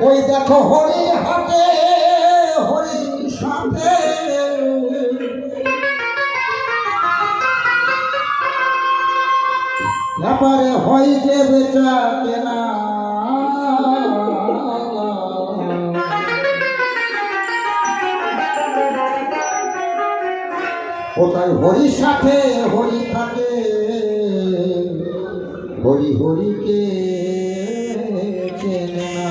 ওই দেখো হরি হাটে হরির সাথে ব্যাপারে হয় যে বেচা কেনা কোথায় হরির সাথে হরি থাকে হরি হরিকে চেনে না।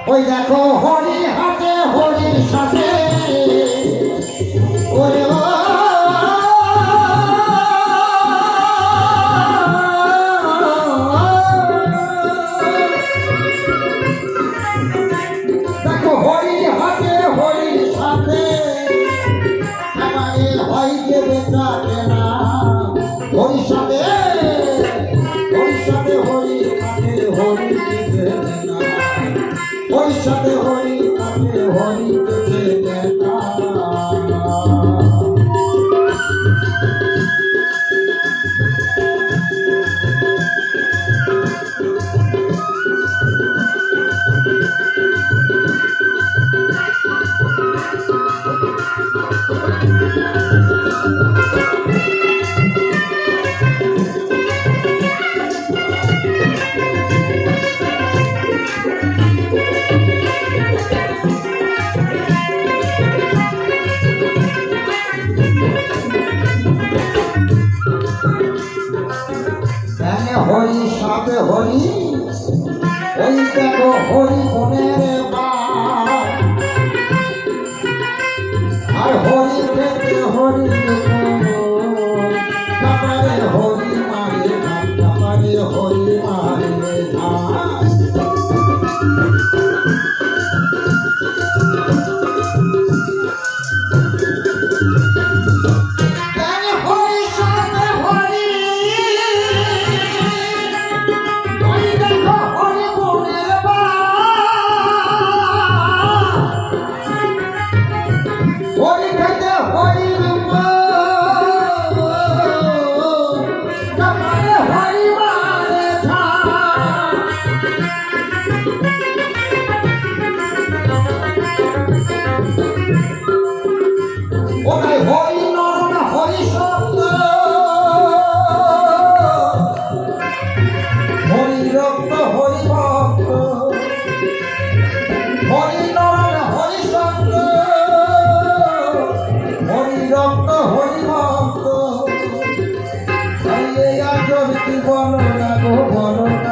ওই দেখো হরি হাতে হরির সাথে ওরে দেখো হরি হাতে হরির সাথে আমারে হয় যে বেচা কেনা হরির সাথে হরি থাকে হরির সাথে হরি থাকে হরিকে চেনে না। হরি সাথে হরি ওই দেখো হরি বোনের আর হরি খেতে হরি তারপরে হরি মারে তারপরে হরি মারে বলো না গো বলো